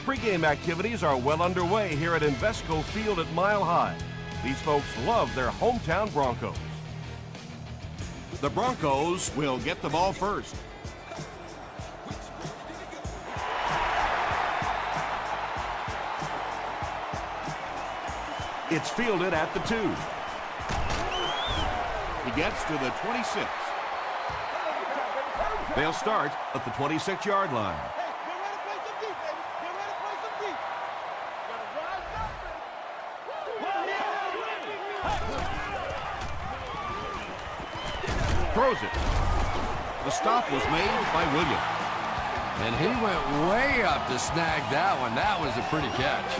Pre-game activities are well underway here at Invesco Field at Mile High. These folks love their hometown Broncos. The Broncos will get the ball first. It's fielded at the 2. He gets to the 26. They'll start at the 26-yard line. Throws it. The stop was made by Williams. And he went way up to snag that one. That was a pretty catch.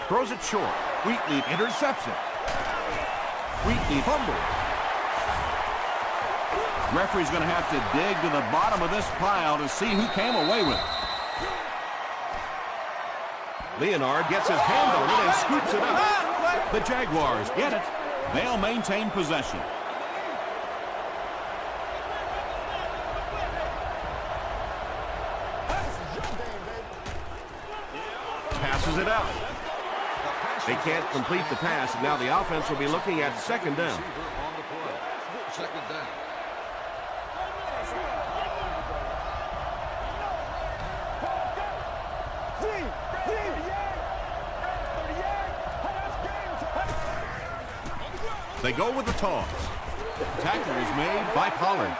Throws it short. Wheatley intercepts it. Wheatley fumbles. Referee's going to have to dig to the bottom of this pile to see who came away with it. Leonard gets his hand on it and scoops it up. The Jaguars get it. They'll maintain possession. Passes it out. They can't complete the pass, and now the offense will be looking at second down. They go with the toss. Tackle is made by Pollard.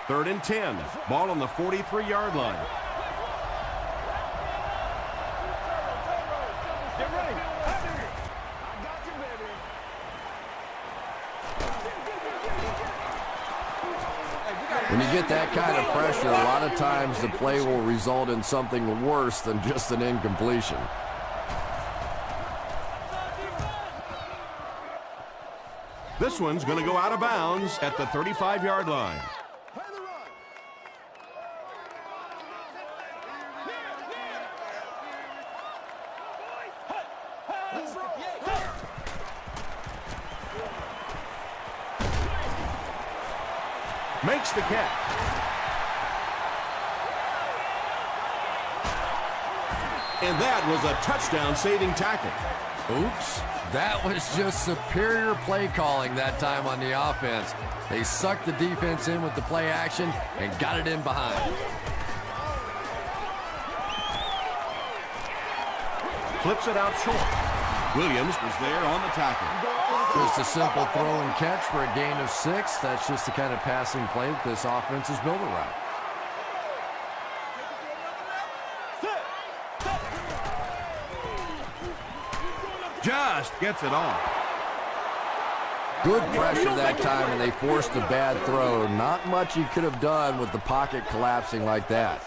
3rd and 10. Ball on the 43-yard line. When you get that kind of pressure, a lot of times the play will result in something worse than just an incompletion. This one's going to go out of bounds at the 35-yard line. Makes the catch. And that was a touchdown-saving tackle. Oops. That was just superior play calling that time on the offense. They sucked the defense in with the play action and got it in behind. Flips it out short. Williams was there on the tackle. Just a simple throw and catch for a gain of 6. That's just the kind of passing play that this offense is built around. Just gets it off. Good pressure that time, and they forced a bad throw. Not much he could have done with the pocket collapsing like that.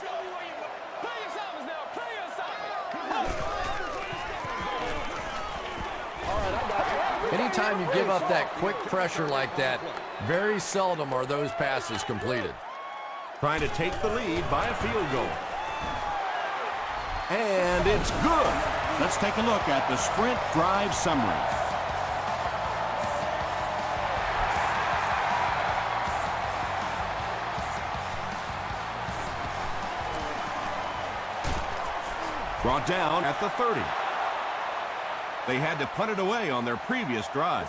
Anytime you give up that quick pressure like that, very seldom are those passes completed. Trying to take the lead by a field goal. And it's good. Let's take a look at the sprint drive summary. Brought down at the 30. They had to punt it away on their previous drive.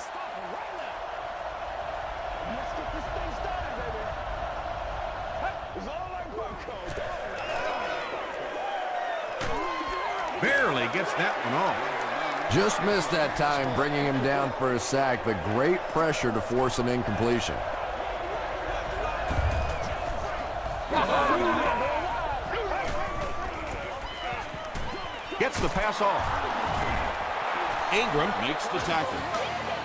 Barely gets that one off. Just missed that time, bringing him down for a sack, but great pressure to force an incompletion. Gets the pass off. Ingram makes the tackle.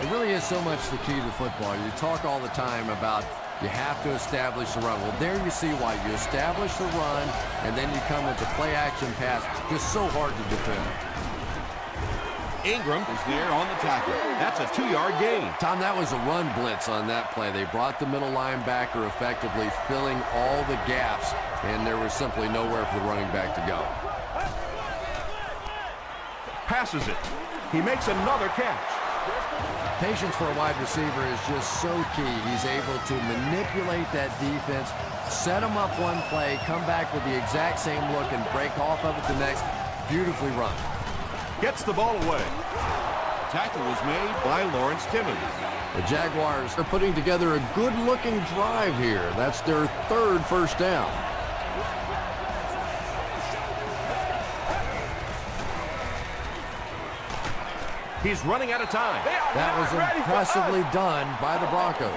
It really is so much the key to football. You talk all the time about you have to establish the run. Well, there you see why. You establish the run, and then you come with the play-action pass. Just so hard to defend. Ingram is there on the tackle. That's a 2-yard gain. Tom, that was a run blitz on that play. They brought the middle linebacker effectively, filling all the gaps, and there was simply nowhere for the running back to go. Passes it. He makes another catch. Patience for a wide receiver is just so key. He's able to manipulate that defense, set them up one play, come back with the exact same look, and break off of it the next. Beautifully run. Gets the ball away. Tackle was made by Lawrence Timmons. The Jaguars are putting together a good-looking drive here. That's their third first down. He's running out of time. That was impressively done by the Broncos.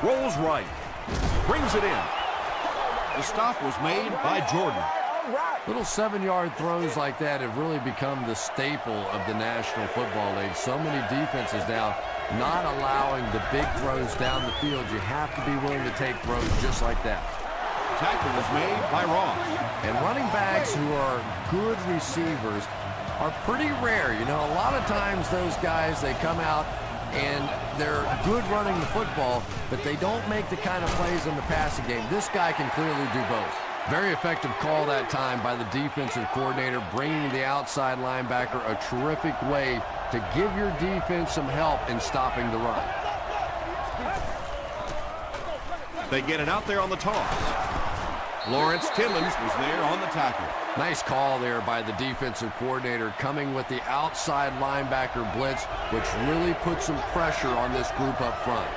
Rolls right. Brings it in. The stop was made by Jordan. Little 7-yard throws like that have really become the staple of the National Football League. So many defenses now not allowing the big throws down the field. You have to be willing to take throws just like that. Tackle was made by Ross. And running backs who are good receivers are pretty rare. You know, a lot of times those guys, they come out and they're good running the football, but they don't make the kind of plays in the passing game. This guy can clearly do both. Very effective call that time by the defensive coordinator, bringing the outside linebacker, a terrific way to give your defense some help in stopping the run. They get it out there on the toss. Lawrence Timmons was there on the tackle. Nice call there by the defensive coordinator, coming with the outside linebacker blitz, which really puts some pressure on this group up front.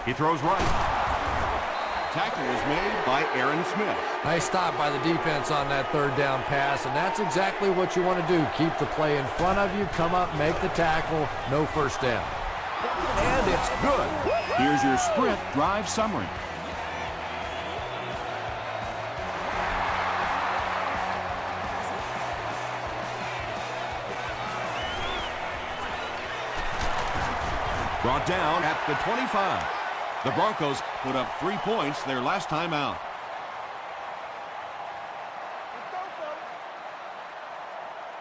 He throws right. Tackle was made by Aaron Smith. Nice stop by the defense on that third down pass, and that's exactly what you want to do. Keep the play in front of you, come up, make the tackle, no first down. And it's good. Here's your sprint drive summary. Brought down at the 25. The Broncos put up 3 points their last time out.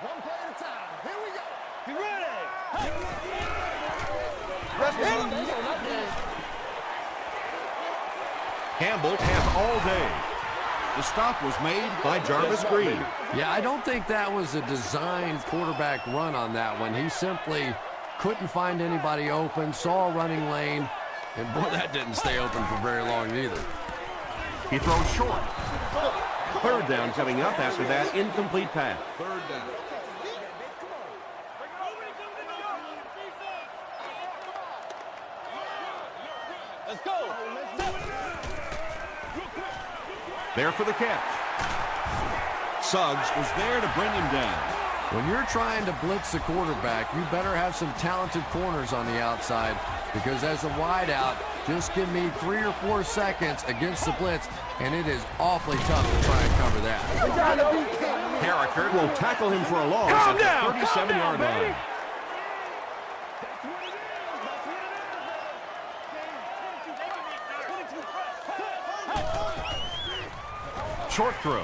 One play at a time. Here we go. Get ready. Campbell has all day. The stop was made by Jarvis Green. Yeah, I don't think that was a designed quarterback run on that one. He simply couldn't find anybody open, saw a running lane, and boy, that didn't stay open for very long either. He throws short. Third down coming up after that incomplete pass. Third down. Let's go. There for the catch. Suggs was there to bring him down. When you're trying to blitz the quarterback, you better have some talented corners on the outside, because as a wideout, just give me 3 or 4 seconds against the blitz, and it is awfully tough to try and cover that. Harriker will tackle him for a loss at the 37-yard line. Short throw.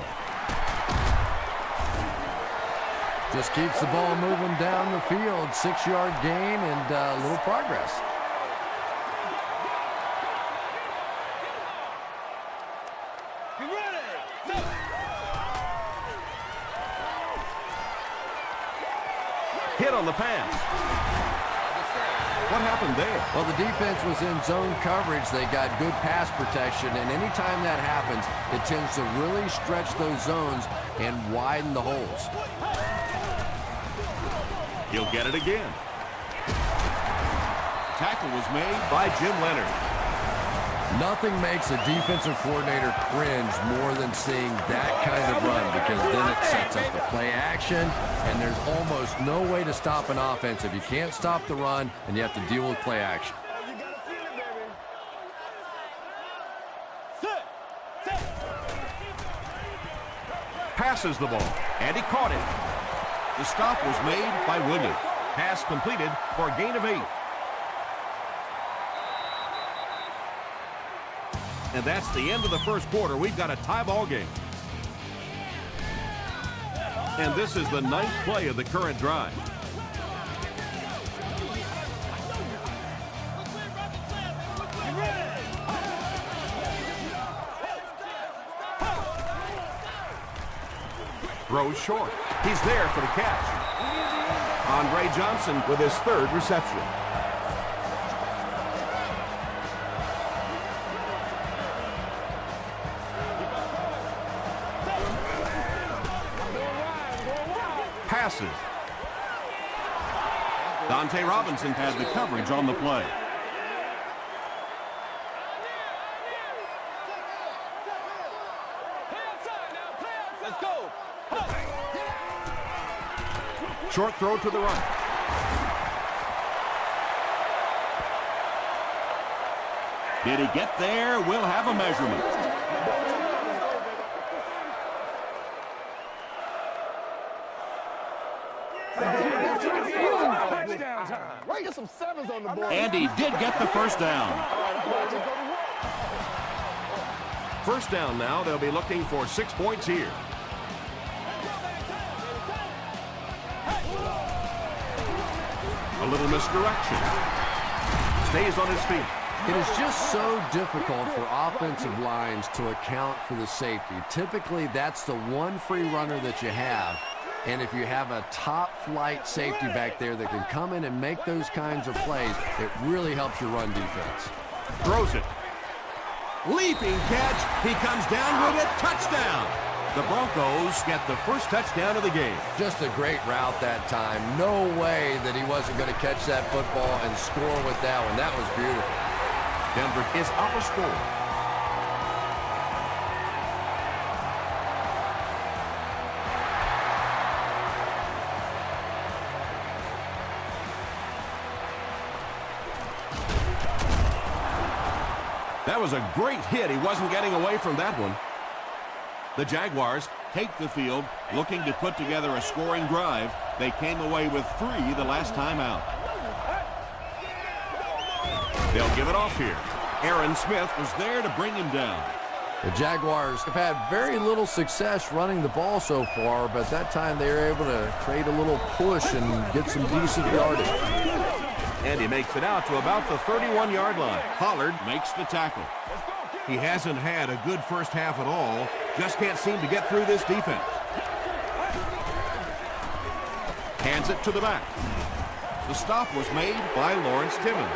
Just keeps the ball moving down the field. 6-yard gain and a little progress. Get ready. Hit on the pass. What happened there? Well, the defense was in zone coverage. They got good pass protection, and anytime that happens, it tends to really stretch those zones and widen the holes. He'll get it again. Tackle was made By Jim Leonard. Nothing makes a defensive coordinator cringe more than seeing that kind of run, because then it sets up the play action, and there's almost no way to stop an offense if you can't stop the run and you have to deal with play action. You got to feel it, baby. Sit. Passes the ball, and he caught it. The stop was made by Williams. Pass completed for a gain of 8. And that's the end of the first quarter. We've got a tie ball game. And this is the 9th play of the current drive. Throws short. He's there for the catch. Andre Johnson with his 3rd reception. Passes. Dante Robinson had the coverage on the play. Short throw to the right. Did he get there? We'll have a measurement. Get some sevens on the board. And he did get the first down. First down now. They'll be looking for 6 points here. A little misdirection. Stays on his feet. It is just so difficult for offensive lines to account for the safety. Typically, that's the one free runner that you have. And if you have a top-flight safety back there that can come in and make those kinds of plays, it really helps your run defense. Throws it. Leaping catch. He comes down with it. Touchdown. The Broncos get the first touchdown of the game. Just a great route that time. No way that he wasn't going to catch that football and score with that one. That was beautiful. Denver is up a score. That was a great hit. He wasn't getting away from that one. The Jaguars take the field, looking to put together a scoring drive. They came away with 3 the last time out. They'll give it off here. Aaron Smith was there to bring him down. The Jaguars have had very little success running the ball so far, but that time they were able to create a little push and get some decent yardage. And he makes it out to about the 31-yard line. Pollard makes the tackle. He hasn't had a good first half at all. Just can't seem to get through this defense. Hands it to the back. The stop was made by Lawrence Timmons.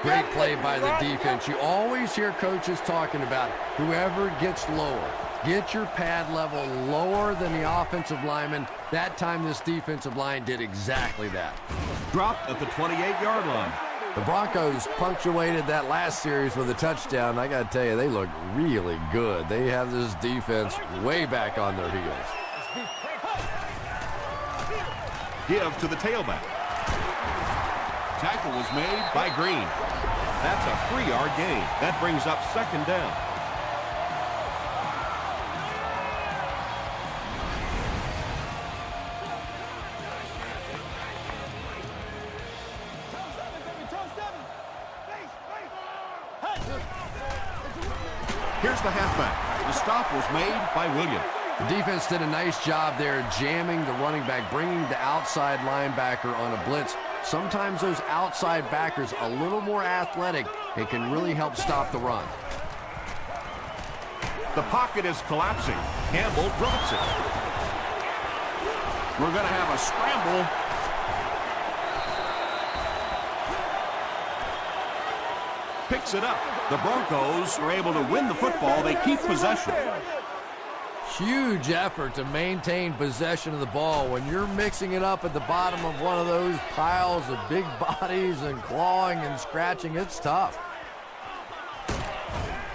Great play by the defense. You always hear coaches talking about whoever gets lower. Get your pad level lower than the offensive lineman. That time this defensive line did exactly that. Dropped at the 28-yard line. The Broncos punctuated that last series with a touchdown. I got to tell you, they look really good. They have this defense way back on their heels. Give to the tailback. Tackle was made by Green. That's a 3-yard gain. That brings up second down. Here's the halfback. The stop was made by Williams. The defense did a nice job there jamming the running back, bringing the outside linebacker on a blitz. Sometimes those outside backers a little more athletic and can really help stop the run. The pocket is collapsing. Campbell drops it. We're going to have a scramble. Picks it up. The Broncos are able to win the football. They keep possession. Huge effort to maintain possession of the ball. When you're mixing it up at the bottom of one of those piles of big bodies and clawing and scratching, it's tough.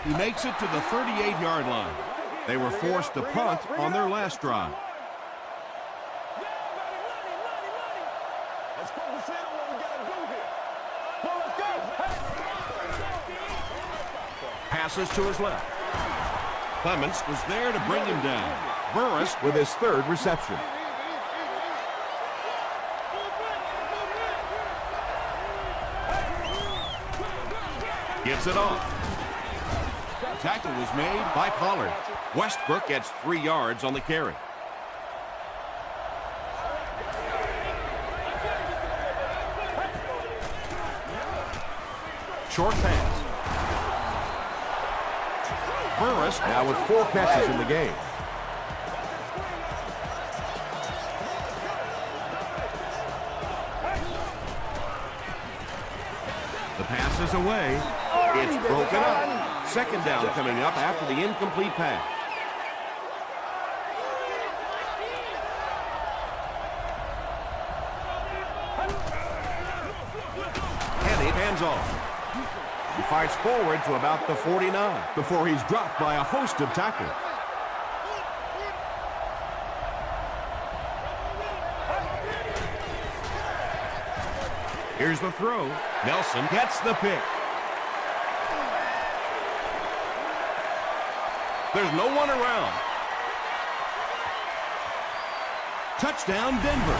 He makes it to the 38-yard line. They were forced to punt on their last drive. Let's focus in on what we got to do here. Well, let's go. Passes to his left. Clements was there to bring him down. Burris with his 3rd reception. Gives it off. Tackle was made by Pollard. Westbrook gets 3 yards on the carry. Short pass. Burris now with 4 catches in the game. The pass is away. It's broken up. Second down coming up after the incomplete pass. Kenny hands off. He fights forward to about the 49 before he's dropped by a host of tacklers. Here's the throw. Nelson gets the pick. There's no one around. Touchdown, Denver.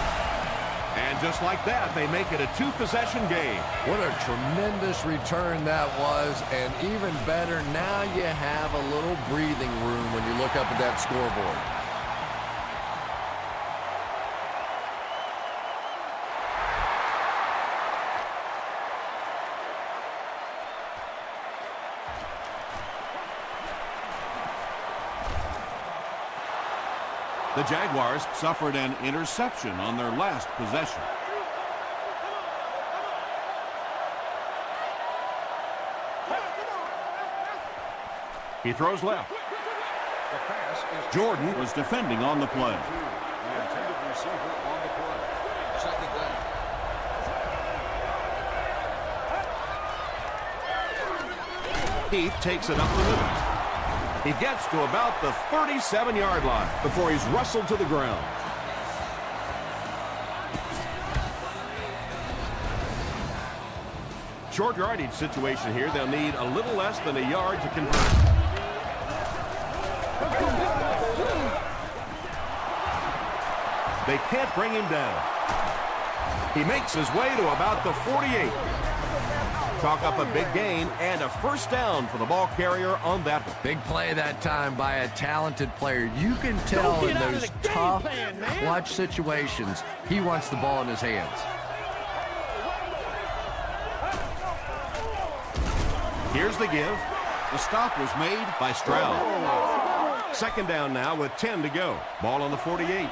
And just like that, they make it a 2-possession game. What a tremendous return that was, and even better, now you have a little breathing room when you look up at that scoreboard. The Jaguars suffered an interception on their last possession. He throws left. Jordan was defending on the play. Heath takes it up the middle. He gets to about the 37-yard line before he's wrestled to the ground. Short yardage situation here. They'll need a little less than a yard to convert. They can't bring him down. He makes his way to about the 48. Chalk up a big gain and a first down for the ball carrier on that one. Big play that time by a talented player. You can tell in those tough, clutch situations, he wants the ball in his hands. Here's the give. The stop was made by Stroud. Second down now with 10 to go. Ball on the 48.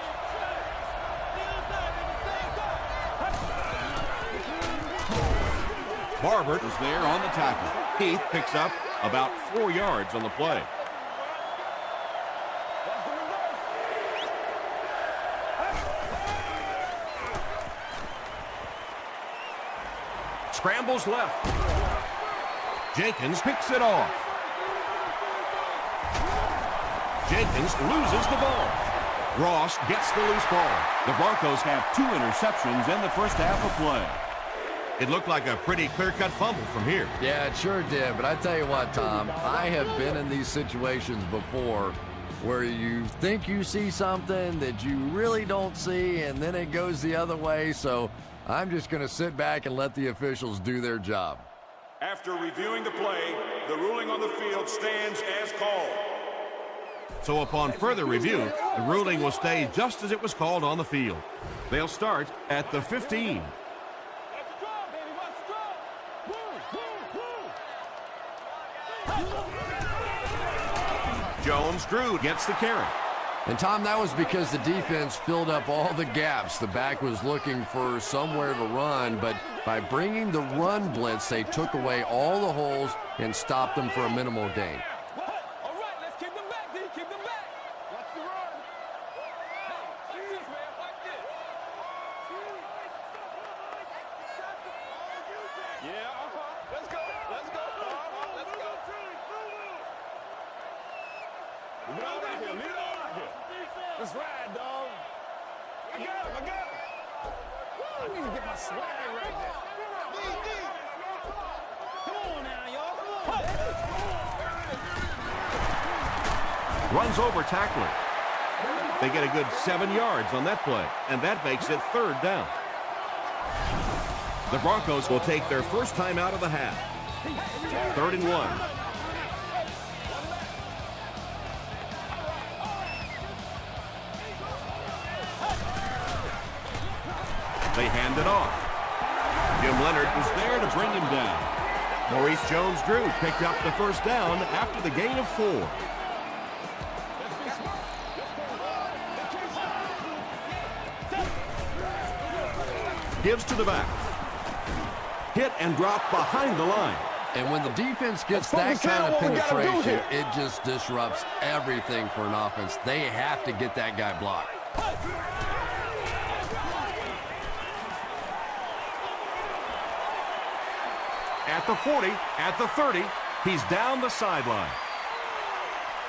Barber is there on the tackle. Heath picks up about 4 yards on the play. Scrambles left. Jenkins picks it off. Jenkins loses the ball. Ross gets the loose ball. The Broncos have 2 interceptions in the first half of play. It looked like a pretty clear-cut fumble from here. Yeah, it sure did. But I tell you what, Tom, I have been in these situations before where you think you see something that you really don't see, and then it goes the other way. So I'm just going to sit back and let the officials do their job. After reviewing the play, the ruling on the field stands as called. So upon further review, the ruling will stay just as it was called on the field. They'll start at the 15. Jones-Drew gets the carry. And, Tom, that was because the defense filled up all the gaps. The back was looking for somewhere to run, but by bringing the run blitz, they took away all the holes and stopped them for a minimal gain. All right, let's keep them back, D. Keep them back. Watch the run. Watch this, man. Watch this. Yeah, Let's go. Let's go. Let's go. Leave it all right here. Leave it all right here. Let's ride, dog. I got him. I need to get my swag right there. Come on now, y'all. Come on. Runs over tackler. They get a good 7 yards on that play, and that makes it third down. The Broncos will take their first time out of the half. 3rd and 1. They hand it off. Jim Leonard was there to bring him down. Maurice Jones-Drew picked up the first down after the gain of 4. Gives to the back. Hit and drop behind the line. And when the defense gets that kind of penetration, it just disrupts everything for an offense. They have to get that guy blocked. At the 40, at the 30, he's down the sideline.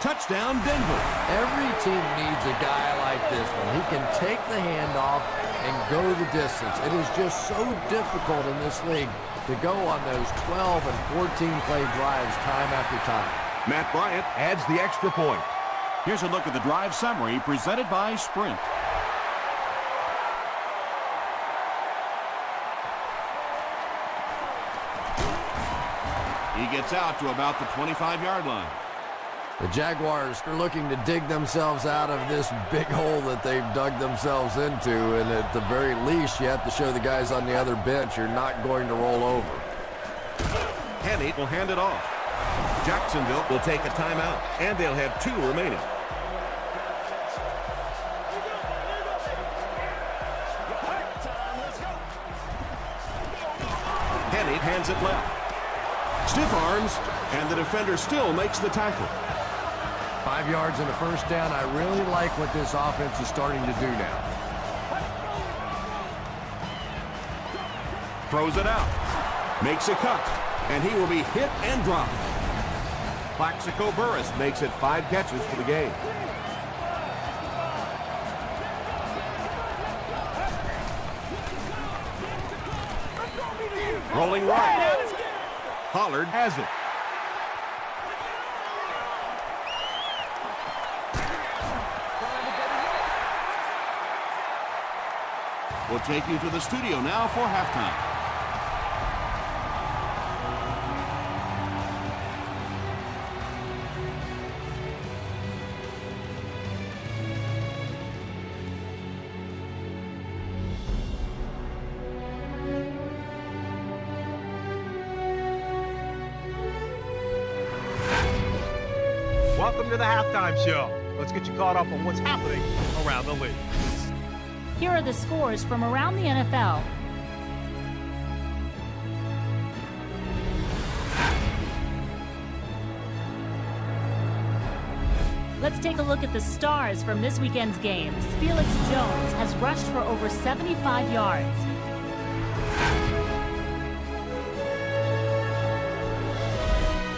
Touchdown, Denver. Every team needs a guy like this one. He can take the handoff and go the distance. It is just so difficult in this league to go on those 12 and 14-play drives time after time. Matt Bryant adds the extra point. Here's a look at the drive summary presented by Sprint. He gets out to about the 25-yard line. The Jaguars are looking to dig themselves out of this big hole that they've dug themselves into, and at the very least, you have to show the guys on the other bench you're not going to roll over. Henney will hand it off. Jacksonville will take a timeout, and they'll have 2 remaining. Henney hands it left. Stiff arms, and the defender still makes the tackle. 5 yards and a first down. I really like what this offense is starting to do now. Throws it out. Makes a cut. And he will be hit and dropped. Plaxico Burress makes it 5 catches for the game. Rolling right. Pollard has it. We'll take you to the studio now for halftime. Welcome to the halftime show. Let's get you caught up on what's happening around the league. Here are the scores from around the NFL. Let's take a look at the stars from this weekend's games. Felix Jones has rushed for over 75 yards.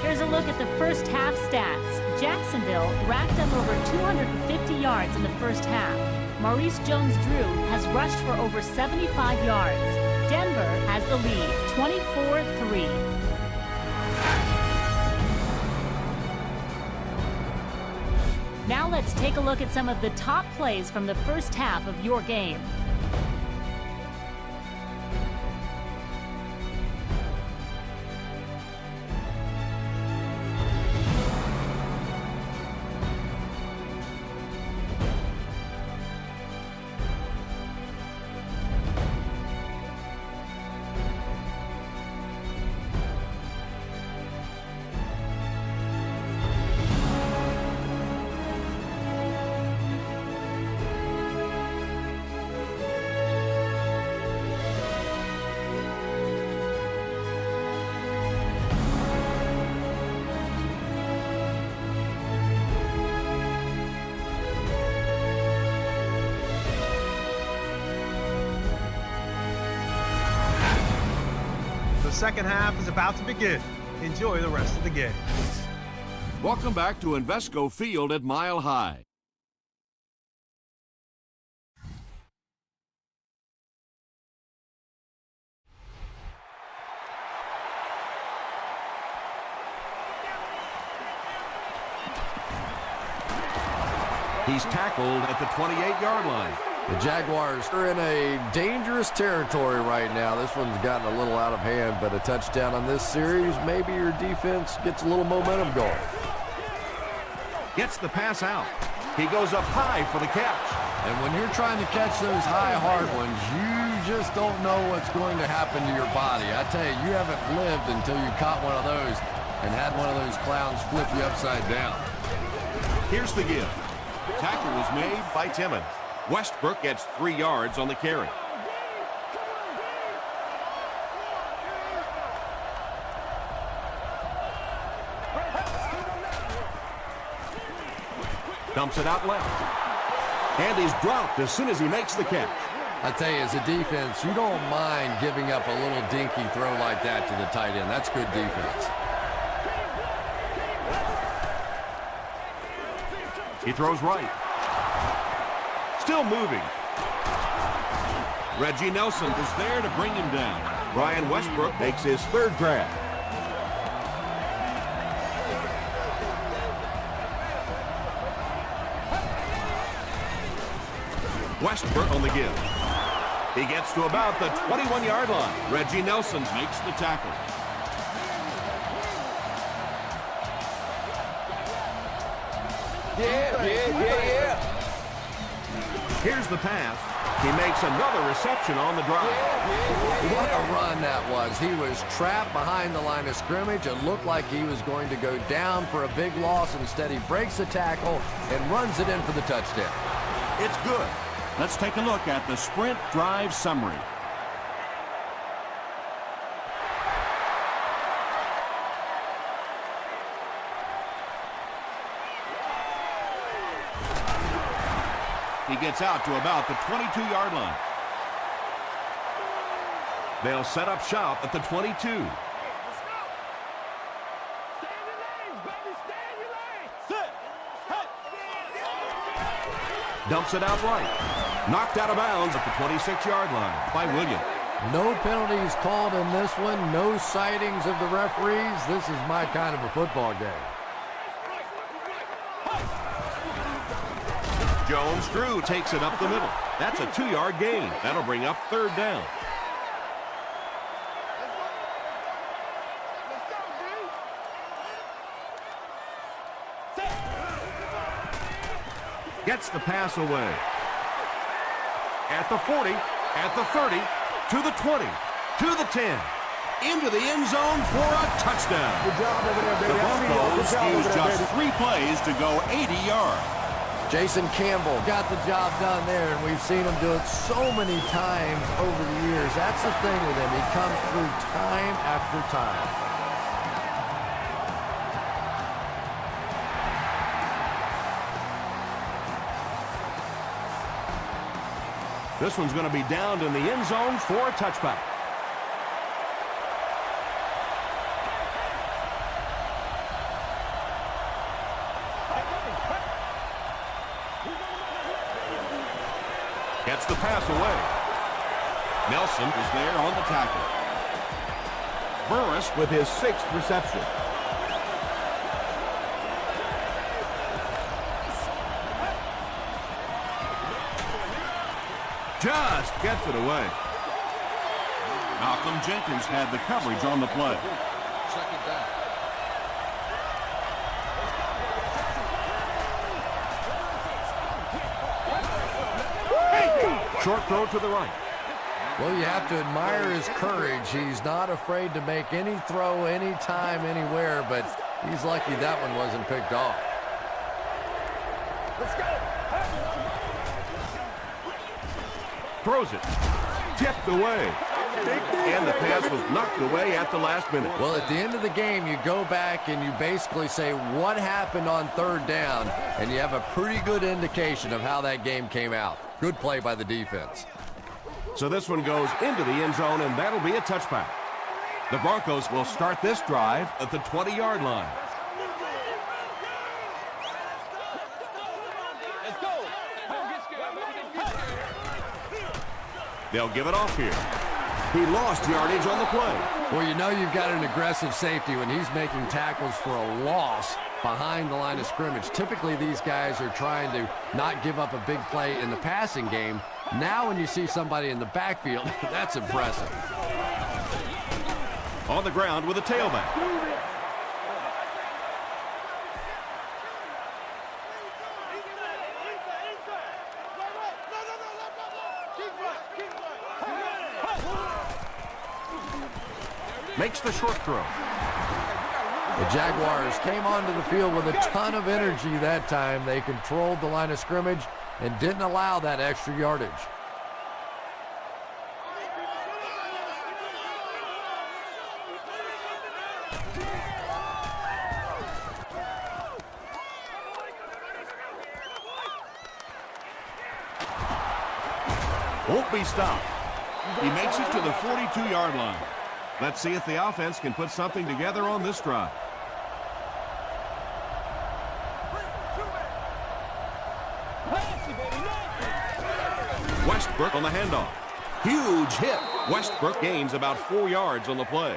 Here's a look at the first half stats. Jacksonville racked up over 250 yards in the first half. Maurice Jones-Drew has rushed for over 75 yards. Denver has the lead, 24-3. Now let's take a look at some of the top plays from the first half of your game. The second half is about to begin. Enjoy the rest of the game. Welcome back to Invesco Field at Mile High. He's tackled at the 28-yard line. The Jaguars are in a dangerous territory right now. This one's gotten a little out of hand, but a touchdown on this series, maybe your defense gets a little momentum going. Gets the pass out. He goes up high for the catch. And when you're trying to catch those high, hard ones, you just don't know what's going to happen to your body. I tell you, you haven't lived until you caught one of those and had one of those clowns flip you upside down. Here's the give. Tackle was made by Timmons. Westbrook gets 3 yards on the carry. Dumps it out left. And he's dropped as soon as he makes the catch. I tell you, as a defense, you don't mind giving up a little dinky throw like that to the tight end. That's good defense. He throws right. Still moving. Reggie Nelson is there to bring him down. Brian Westbrook makes his 3rd grab. Westbrook on the give. He gets to about the 21-yard line. Reggie Nelson makes the tackle. Yeah. Here's the pass. He makes another reception on the drive. What a run that was. He was trapped behind the line of scrimmage. It looked like he was going to go down for a big loss. Instead, he breaks the tackle and runs it in for the touchdown. It's good. Let's take a look at the sprint drive summary. He gets out to about the 22-yard line. They'll set up shop at the 22. Let's go. Stay in your lanes, baby. Stay in your lanes. Sit. Hey. Dumps it out right. Knocked out of bounds at the 26-yard line by Williams. No penalties called in this one. No sightings of the referees. This is my kind of a football game. Jones-Drew takes it up the middle. That's a 2-yard gain. That'll bring up 3rd down. Gets the pass away. At the 40, at the 30, to the 20, to the 10, into the end zone for a touchdown. Good job over there, baby. The Broncos use just 3 plays to go 80 yards. Jason Campbell got the job done there, and we've seen him do it so many times over the years. That's the thing with him. He comes through time after time. This one's going to be downed in the end zone for a touchback. Gets the pass away. Nelson is there on the tackle. Burris with his 6th reception. Just gets it away. Malcolm Jenkins had the coverage on the play. Short throw to the right. Well, you have to admire his courage. He's not afraid to make any throw, anytime, anywhere, but he's lucky that one wasn't picked off. Let's go. Throws it. Tipped away. And the pass was knocked away at the last minute. Well, at the end of the game, you go back and you basically say what happened on 3rd down, and you have a pretty good indication of how that game came out. Good play by the defense. So this one goes into the end zone, and that'll be a touchback. The Broncos will start this drive at the 20-yard line. Let's go. They'll give it off here. He lost yardage on the play. Well, you know you've got an aggressive safety when he's making tackles for a loss behind the line of scrimmage. Typically, these guys are trying to not give up a big play in the passing game. Now, when you see somebody in the backfield, that's impressive. On the ground with a tailback. Makes the short throw. The Jaguars came onto the field with a ton of energy that time. They controlled the line of scrimmage and didn't allow that extra yardage. Won't be stopped. He makes it to the 42-yard line. Let's see if the offense can put something together on this drive. Westbrook on the handoff. Huge hit. Westbrook gains about 4 yards on the play.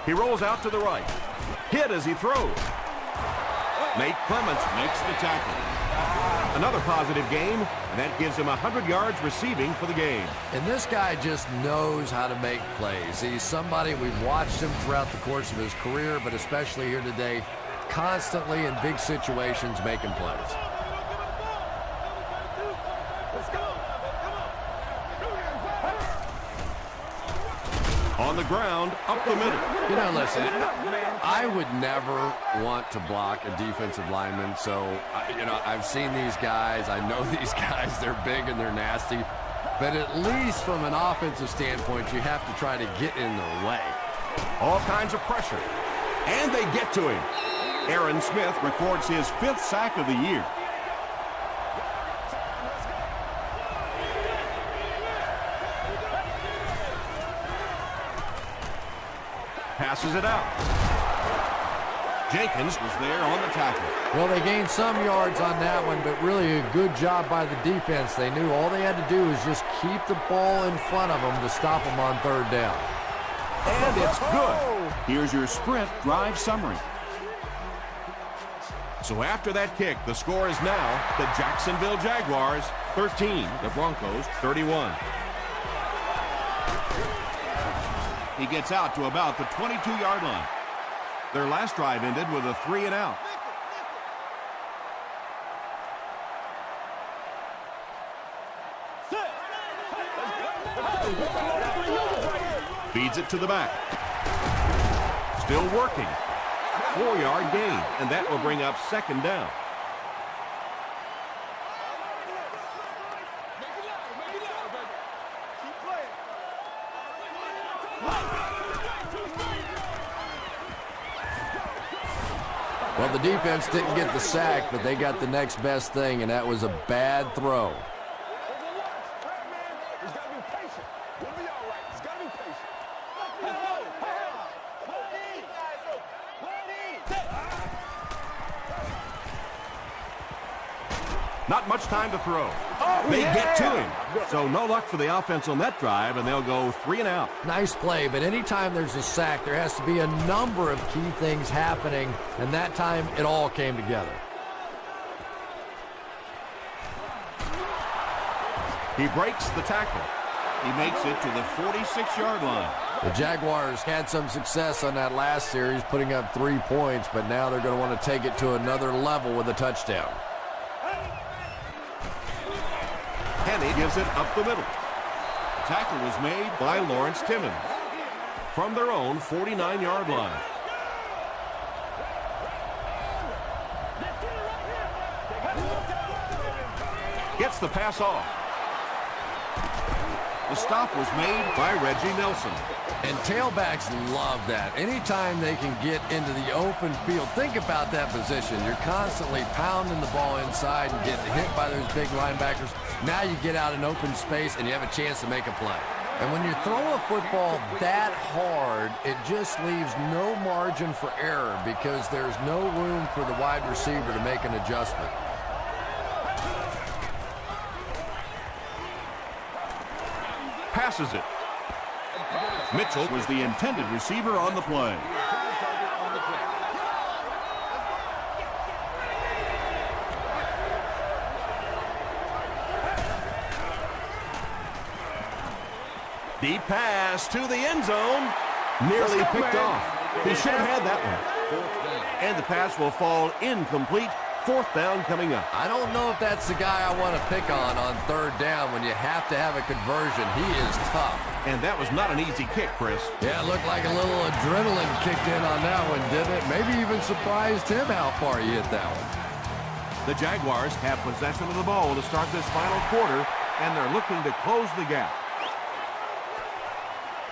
He rolls out to the right. Hit as he throws. Nate Clements makes the tackle. Another positive game, and that gives him 100 yards receiving for the game. And this guy just knows how to make plays. He's somebody we've watched him throughout the course of his career, but especially here today, constantly in big situations making plays. On the ground, up the middle. You know, listen, I would never want to block a defensive lineman, so, I've seen these guys. I know these guys. They're big and they're nasty. But at least from an offensive standpoint, you have to try to get in their way. All kinds of pressure. And they get to him. Aaron Smith records his 5th sack of the year. Passes it out. Jenkins was there on the tackle. Well, they gained some yards on that one, but really a good job by the defense. They knew all they had to do was just keep the ball in front of them to stop them on 3rd down. And it's good. Here's your sprint drive summary. So after that kick, the score is now the Jacksonville Jaguars 13, the Broncos 31. He gets out to about the 22-yard line. Their last drive ended with a 3-and-out. Feeds it to the back. Still working. 4-yard gain, and that will bring up 2nd down. Well, the defense didn't get the sack, but they got the next best thing, and that was a bad throw. Not much time to throw. They get to him. So no luck for the offense on that drive, and they'll go 3-and-out. Nice play, but anytime there's a sack, there has to be a number of key things happening, and that time it all came together. He breaks the tackle. He makes it to the 46-yard line. The Jaguars had some success on that last series, putting up 3 points, but now they're going to want to take it to another level with a touchdown. Henny gives it up the middle. The tackle was made by Lawrence Timmons from their own 49-yard line. Gets the pass off. The stop was made by Reggie Nelson. And tailbacks love that. Anytime they can get into the open field, think about that position. You're constantly pounding the ball inside and getting hit by those big linebackers. Now you get out in open space and you have a chance to make a play. And when you throw a football that hard, it just leaves no margin for error because there's no room for the wide receiver to make an adjustment. Passes it. Mitchell was the intended receiver on the play. Deep pass to the end zone. Nearly picked off. He should have had that one. And the pass will fall incomplete 4th down coming up. I don't know if that's the guy I want to pick on 3rd down when you have to have a conversion. He is tough. And that was not an easy kick, Chris. Yeah, it looked like a little adrenaline kicked in on that one, didn't it? Maybe even surprised him how far he hit that one. The Jaguars have possession of the ball to start this final quarter, and they're looking to close the gap.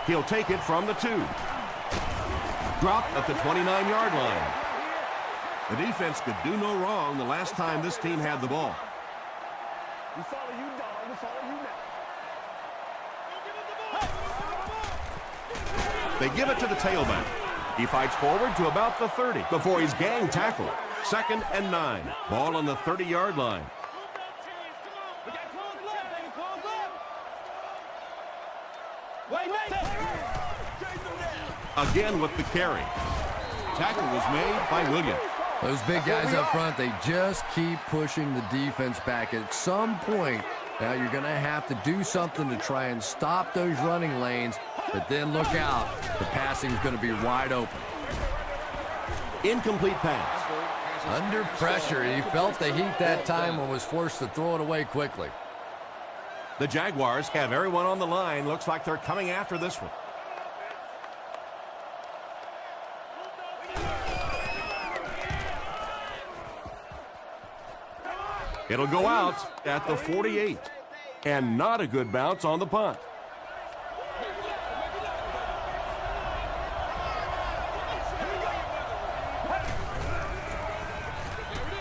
He'll take it from the 2. Dropped at the 29-yard line. The defense could do no wrong the last time this team had the ball. We follow you, dog. We follow you now. They give it to the tailback. He fights forward to about the 30 before he's gang tackled. 2nd and 9. Ball on the 30-yard line. Again with the carry. Tackle was made by Williams. Those big guys up front, they just keep pushing the defense back. At some point, now you're going to have to do something to try and stop those running lanes, but then look out. The passing is going to be wide open. Incomplete pass. Under pressure, he felt the heat that time and was forced to throw it away quickly. The Jaguars have everyone on the line. Looks like they're coming after this one. It'll go out at the 48. And not a good bounce on the punt.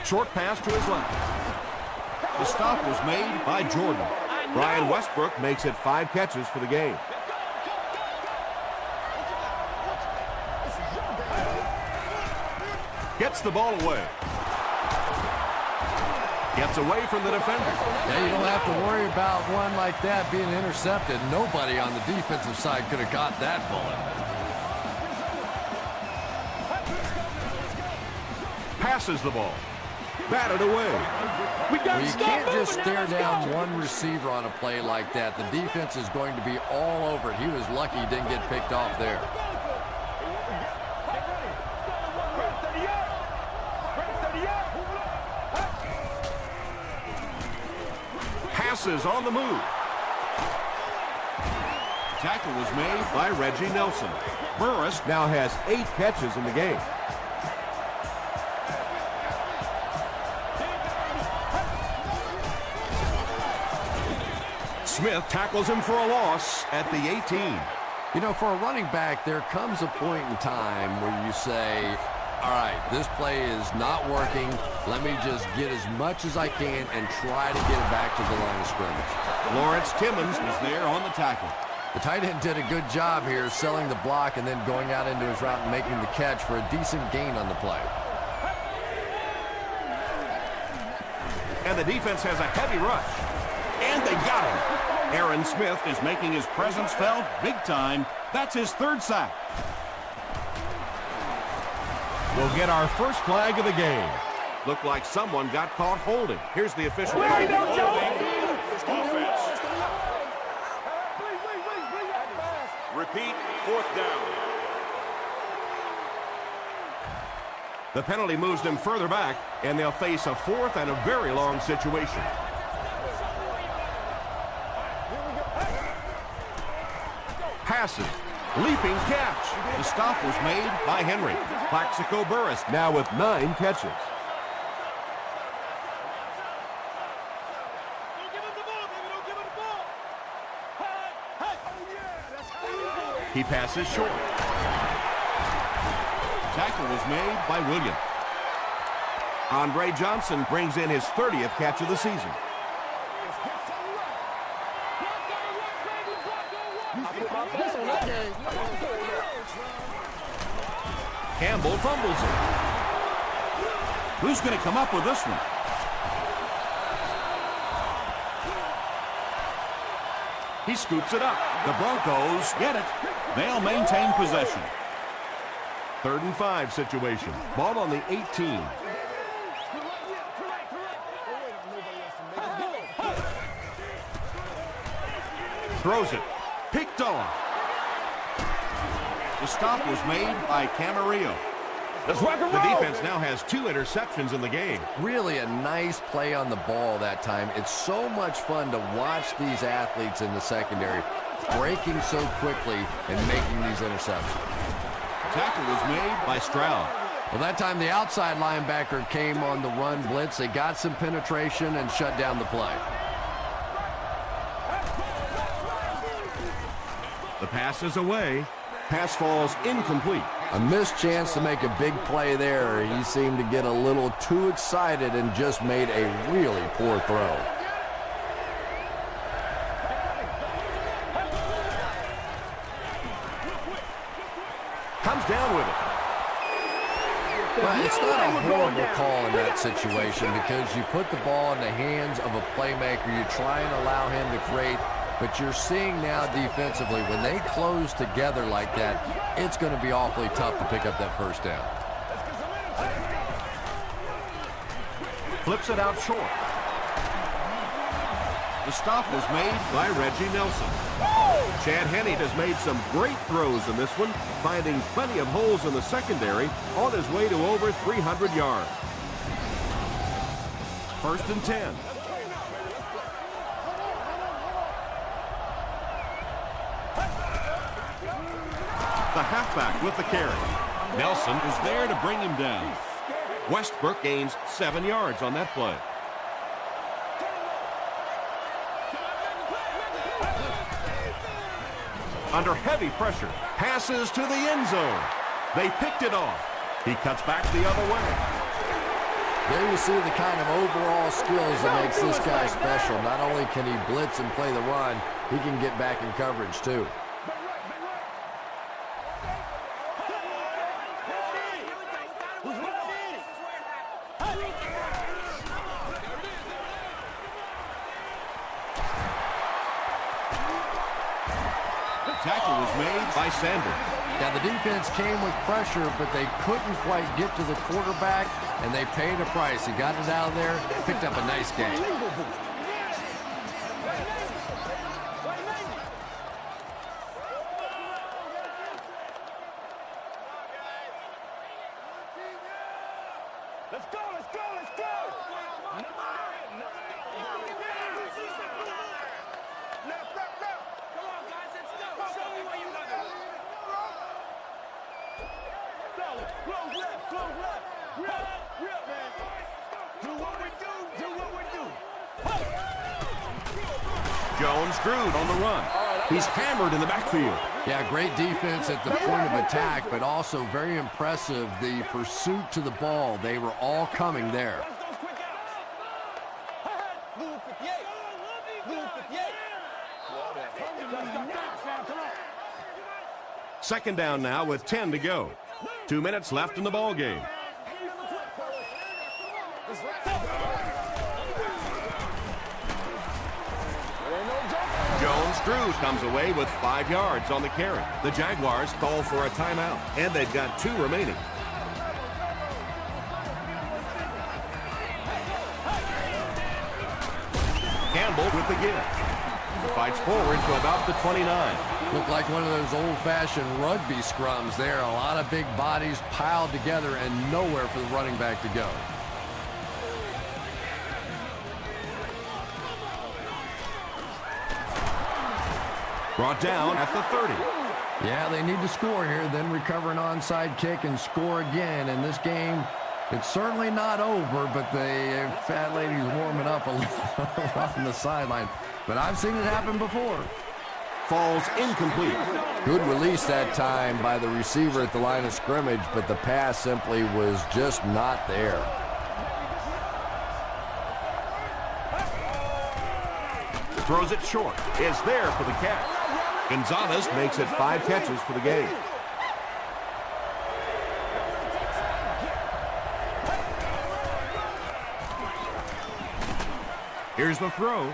Short pass to his left. The stop was made by Jordan. Brian Westbrook makes it 5 catches for the game. Gets the ball away. Gets away from the defender. Yeah, you don't have to worry about one like that being intercepted. Nobody on the defensive side could have got that bullet. Passes the ball. Batted away. Well, you can't just stare down one receiver on a play like that. The defense is going to be all over it. He was lucky he didn't get picked off there. Passes on the move. Tackle was made by Reggie Nelson. Burris now has 8 catches in the game. Smith tackles him for a loss at the 18. You know, for a running back, there comes a point in time where you say, all right, this play is not working. Let me just get as much as I can and try to get it back to the line of scrimmage. Lawrence Timmons is there on the tackle. The tight end did a good job here selling the block and then going out into his route and making the catch for a decent gain on the play. And the defense has a heavy rush. And they got him. Aaron Smith is making his presence felt big time. That's his 3rd sack. We'll get our first flag of the game. Looked like someone got caught holding. Here's the official. Offense. Repeat, 4th down. The penalty moves them further back, and they'll face a 4th and a very long situation. Passes. Leaping catch. The stop was made by Henry. Plaxico Burris now with 9 catches. He passes short. Tackle was made by Williams. Andre Johnson brings in his 30th catch of the season. Campbell fumbles it. Who's going to come up with this one? He scoops it up. The Broncos get it. They'll maintain possession. 3rd and 5 situation. Ball on the 18. Throws it. Picked off. The stop was made by Camarillo. Let's rock and The roll. defense now has 2 interceptions in the game. Really a nice play on the ball that time. It's so much fun to watch these athletes in the secondary breaking so quickly and making these interceptions. Tackle was made by Stroud. Well, that time the outside linebacker came on the run blitz. They got some penetration and shut down the play. The pass is away. Pass falls incomplete. A missed chance to make a big play there. He seemed to get a little too excited and just made a really poor throw. Comes down with it. Well, it's not a horrible call in that situation because you put the ball in the hands of a playmaker. You try and allow him to create, but you're seeing now defensively, when they close together like that, it's going to be awfully tough to pick up that first down. Flips it out short. The stop was made by Reggie Nelson. Chad Henne has made some great throws in this one, finding plenty of holes in the secondary on his way to over 300 yards. 1st and 10. The halfback with the carry. Nelson is there to bring him down. Westbrook gains 7 yards on that play. Under heavy pressure, passes to the end zone. They picked it off. He cuts back the other way. There you see the kind of overall skills that makes this guy special. Not only can he blitz and play the run, he can get back in coverage too. Tackle was made by Sanders. Now the defense came with pressure, but they couldn't quite get to the quarterback, and they paid a price. He got it out of there, picked up a nice game. Let's go, let's go, let's go. Jones screwed on the run. He's hammered in the backfield. Yeah, great defense at the point of attack, but also very impressive the pursuit to the ball. They were all coming there. Second down now with 10 to go. 2 minutes left in the ball game. Jones-Drew comes away with 5 yards on the carry. The Jaguars call for a timeout, and they've got 2 remaining. Campbell with the give. Fights forward to about the 29. Looked like one of those old-fashioned rugby scrums there. A lot of big bodies piled together and nowhere for the running back to go. Brought down at the 30. Yeah, they need to score here, then recover an onside kick and score again. In this game, it's certainly not over, but the fat lady's warming up a little on the sideline. But I've seen it happen before. Falls incomplete. Good release that time by the receiver at the line of scrimmage, but the pass simply was just not there. Throws it short. Is there for the catch. Gonzalez makes it 5 catches for the game. Here's the throw.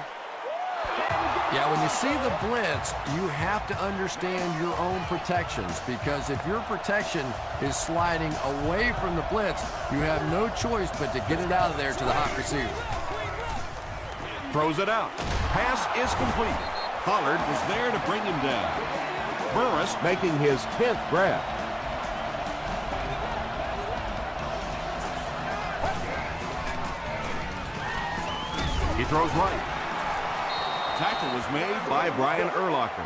Yeah, when you see the blitz, you have to understand your own protections, because if your protection is sliding away from the blitz, you have no choice but to get it out of there to the hot receiver. Throws it out. Pass is complete. Pollard was there to bring him down. Burris making his 10th grab. throws right. Tackle was made by Brian Urlacher.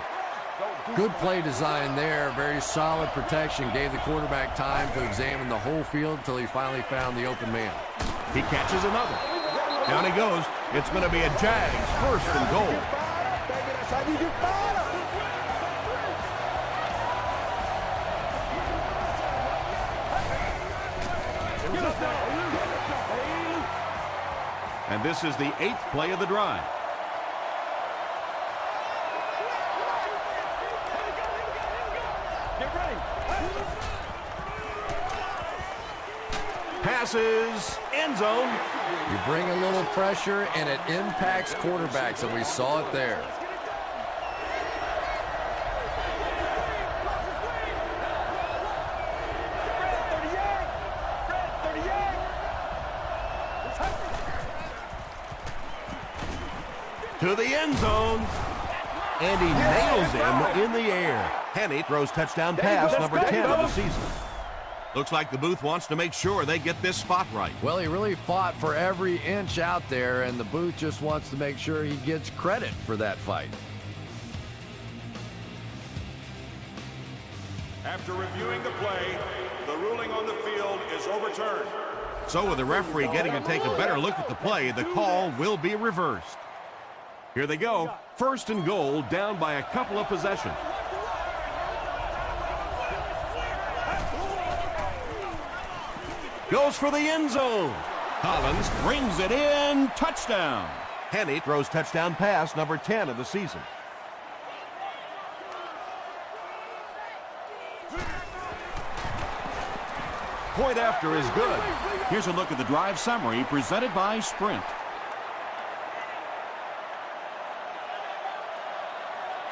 Good play design there. Very solid protection. Gave the quarterback time to examine the whole field until he finally found the open man. He catches another. Down he goes. It's going to be a Jags first and goal. And this is the 8th play of the drive. Passes, end zone. You bring a little pressure, and it impacts quarterbacks, and we saw it there. To the end zone. And he nails him in the air. Henne throws touchdown pass number 10 of the season. Looks like the booth wants to make sure they get this spot right. Well, he really fought for every inch out there, and the booth just wants to make sure he gets credit for that fight. After reviewing the play, the ruling on the field is overturned. So with the referee getting to take a better look at the play, the call will be reversed. Here they go. First and goal, down by a couple of possessions. Goes for the end zone. Collins brings it in. Touchdown. Henne throws touchdown pass number 10 of the season. Point after is good. Here's a look at the drive summary presented by Sprint.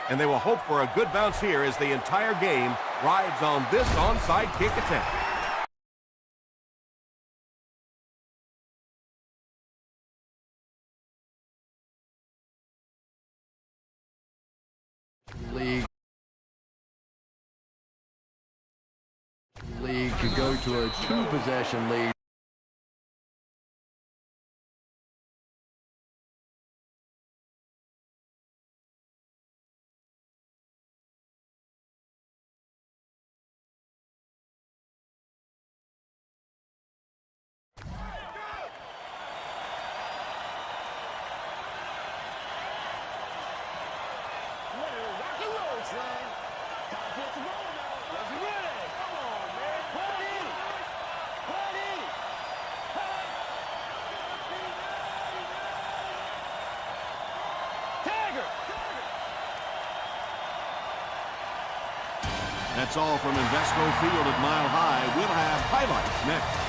And they will hope for a good bounce here as the entire game rides on this onside kick attempt. League could go to a 2-possession lead. That's all from Invesco Field at Mile High. We'll have highlights next.